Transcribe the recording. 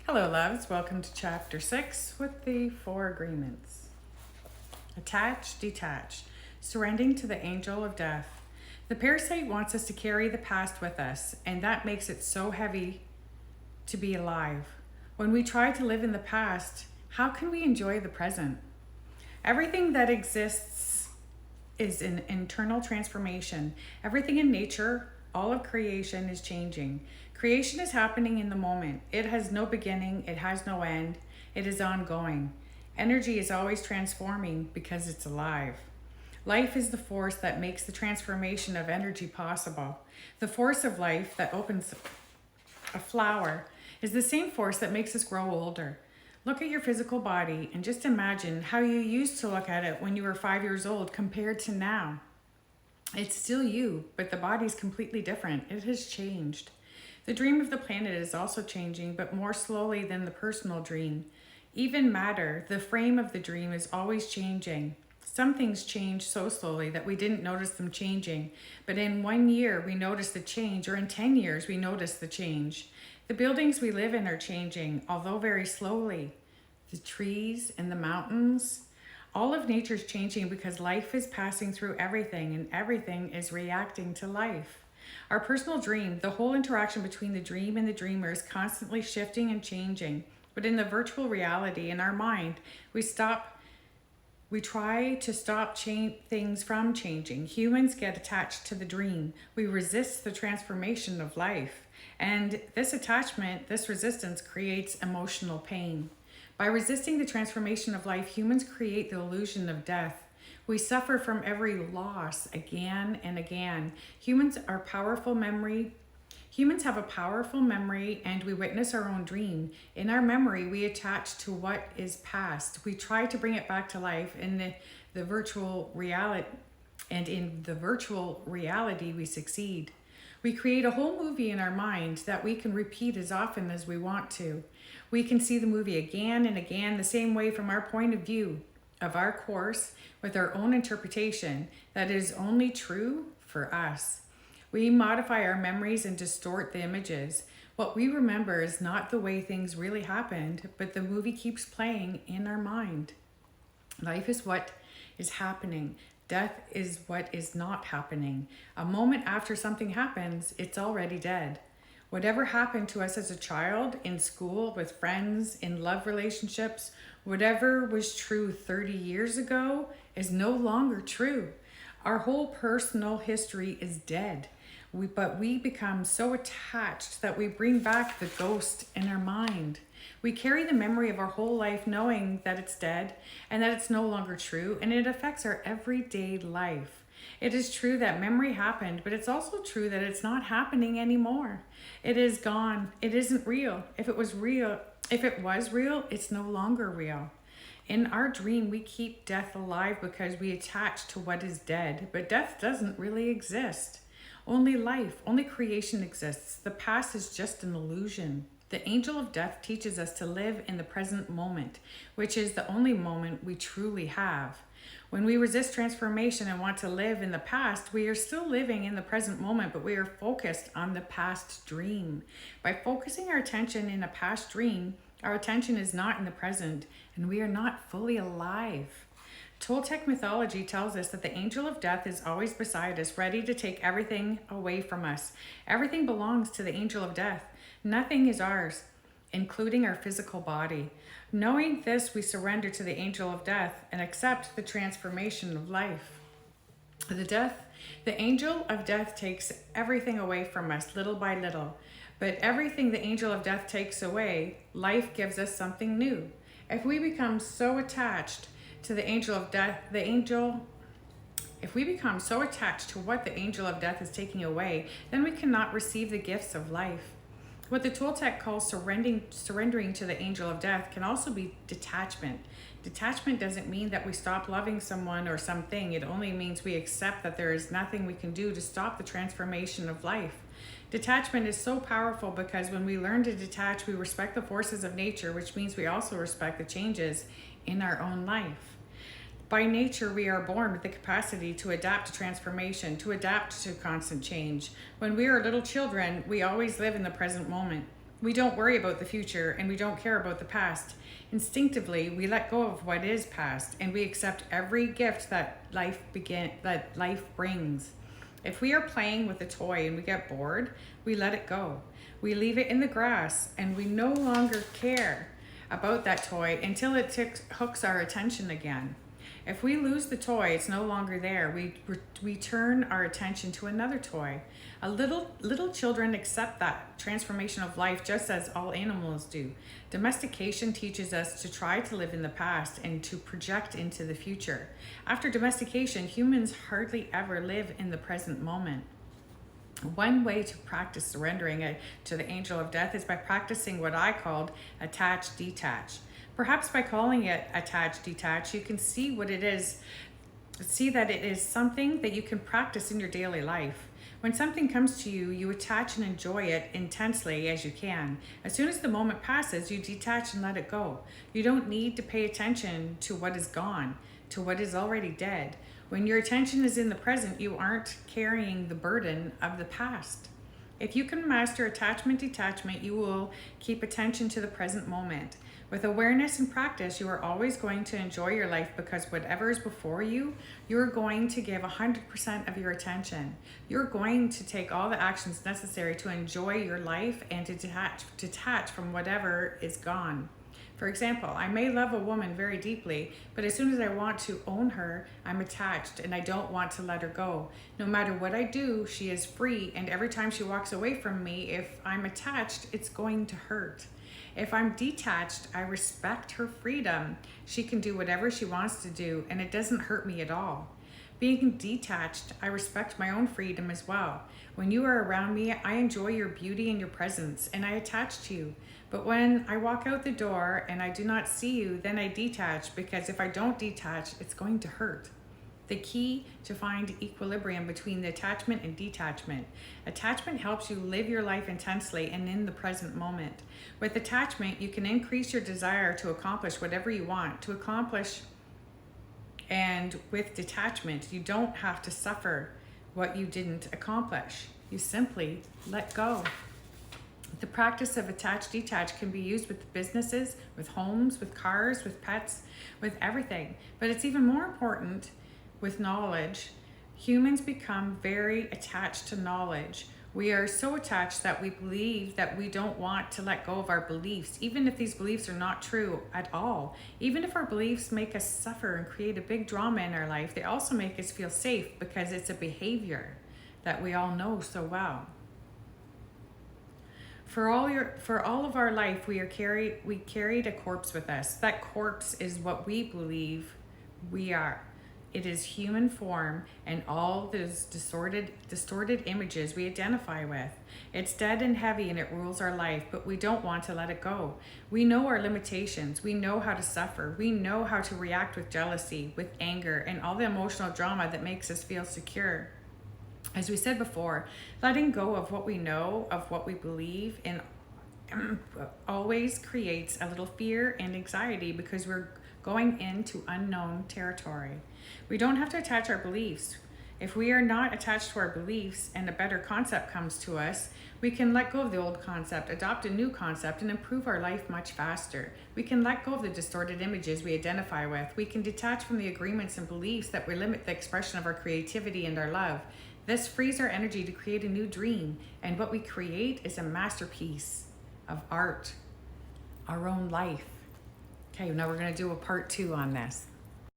Hello, loves. Welcome to Chapter 6 with the 4 agreements. Attach, detach, surrendering to the angel of death. The parasite wants us to carry the past with us, and that makes it so heavy to be alive. When we try to live in the past, how can we enjoy the present? Everything that exists is an internal transformation. Everything in nature, all of creation is changing. Creation is happening in the moment. It has no beginning, it has no end, it is ongoing. Energy is always transforming because it's alive. Life is the force that makes the transformation of energy possible. The force of life that opens a flower is the same force that makes us grow older. Look at your physical body and just imagine how you used to look at it when you were 5 years old compared to now. It's still you, but the body's completely different. It has changed. The dream of the planet is also changing, but more slowly than the personal dream. Even matter, the frame of the dream, is always changing. Some things change so slowly that we didn't notice them changing, but in 1 year we notice the change, or in 10 years we notice the change. The buildings we live in are changing, although very slowly. The trees and the mountains, all of nature is changing because life is passing through everything, and everything is reacting to life. Our personal dream, the whole interaction between the dream and the dreamer, is constantly shifting and changing. But in the virtual reality, in our mind, we try to stop things from changing. Humans get attached to the dream. We resist the transformation of life. And this attachment, this resistance, creates emotional pain. By resisting the transformation of life, humans create the illusion of death. We suffer from every loss again and again. Humans have a powerful memory, and we witness our own dream. In our memory, we attach to what is past. We try to bring it back to life in the virtual reality, and in the virtual reality, we succeed. We create a whole movie in our mind that we can repeat as often as we want to. We can see the movie again and again the same way from our point of view of our course, with our own interpretation that is only true for us. We modify our memories and distort the images. What we remember is not the way things really happened, but the movie keeps playing in our mind. Life is what is happening. Death is what is not happening. A moment after something happens, it's already dead. Whatever happened to us as a child, in school, with friends, in love relationships, whatever was true 30 years ago is no longer true. Our whole personal history is dead. But we become so attached that we bring back the ghost in our mind. We carry the memory of our whole life knowing that it's dead and that it's no longer true, and it affects our everyday life. It is true that memory happened, but it's also true that it's not happening anymore. It is gone. It isn't real. If it was real, it's no longer real. In our dream, we keep death alive because we attach to what is dead, but death doesn't really exist. Only life, only creation exists. The past is just an illusion. The angel of death teaches us to live in the present moment, which is the only moment we truly have. When we resist transformation and want to live in the past, we are still living in the present moment, but we are focused on the past dream. By focusing our attention in a past dream, our attention is not in the present, and we are not fully alive. Toltec mythology tells us that the angel of death is always beside us, ready to take everything away from us. Everything belongs to the angel of death. Nothing is ours, including our physical body. Knowing this, we surrender to the angel of death and accept the transformation of life. The angel of death takes everything away from us little by little. But everything the angel of death takes away, life gives us something new. If we become so attached to the angel of death, if we become so attached to what the angel of death is taking away, then we cannot receive the gifts of life. What the Toltec calls surrendering to the angel of death can also be detachment. Detachment doesn't mean that we stop loving someone or something. It only means we accept that there is nothing we can do to stop the transformation of life. Detachment is so powerful because when we learn to detach, we respect the forces of nature, which means we also respect the changes in our own life. By nature, we are born with the capacity to adapt to transformation, to adapt to constant change. When we are little children, we always live in the present moment. We don't worry about the future and we don't care about the past. Instinctively, we let go of what is past and we accept every gift that life brings. If we are playing with a toy and we get bored, we let it go. We leave it in the grass and we no longer care about that toy until it hooks our attention again. If we lose the toy, it's no longer there. We turn our attention to another toy. Little children accept that transformation of life just as all animals do. Domestication teaches us to try to live in the past and to project into the future. After domestication, humans hardly ever live in the present moment. One way to practice surrendering to the angel of death is by practicing what I called attach detach. Perhaps by calling it attach detach, you can see what it is. See that it is something that you can practice in your daily life. When something comes to you, you attach and enjoy it intensely as you can. As soon as the moment passes, you detach and let it go. You don't need to pay attention to what is gone, to what is already dead. When your attention is in the present, you aren't carrying the burden of the past. If you can master attachment detachment, you will keep attention to the present moment. With awareness and practice, you are always going to enjoy your life because whatever is before you, you're going to give 100% of your attention. You're going to take all the actions necessary to enjoy your life and to detach from whatever is gone. For example, I may love a woman very deeply, but as soon as I want to own her, I'm attached and I don't want to let her go. No matter what I do, she is free, and every time she walks away from me, if I'm attached, it's going to hurt. If I'm detached, I respect her freedom. She can do whatever she wants to do, and it doesn't hurt me at all. Being detached, I respect my own freedom as well. When you are around me, I enjoy your beauty and your presence, and I attach to you. But when I walk out the door and I do not see you, then I detach, because if I don't detach, it's going to hurt. The key to find equilibrium between the attachment and detachment. Attachment helps you live your life intensely and in the present moment. With attachment, you can increase your desire to accomplish whatever you want to accomplish. And with detachment, you don't have to suffer what you didn't accomplish. You simply let go. The practice of attach detach can be used with businesses, with homes, with cars, with pets, with everything. But it's even more important with knowledge. Humans become very attached to knowledge. We are so attached that we believe that we don't want to let go of our beliefs, even if these beliefs are not true at all. Even if our beliefs make us suffer and create a big drama in our life, they also make us feel safe because it's a behavior that we all know so well. For all of our life, we carried a corpse with us. That corpse is what we believe we are. It is human form and all those distorted images we identify with. It's dead and heavy and it rules our life, but we don't want to let it go. We know our limitations. We know how to suffer. We know how to react with jealousy, with anger, and all the emotional drama that makes us feel secure. As we said before, letting go of what we know, of what we believe, and always creates a little fear and anxiety because we're going into unknown territory. We don't have to attach our beliefs. If we are not attached to our beliefs and a better concept comes to us, we can let go of the old concept, adopt a new concept, and improve our life much faster. We can let go of the distorted images we identify with. We can detach from the agreements and beliefs that we limit the expression of our creativity and our love. This frees our energy to create a new dream, and what we create is a masterpiece of art, our own life. Okay, now we're going to do a part 2 on this.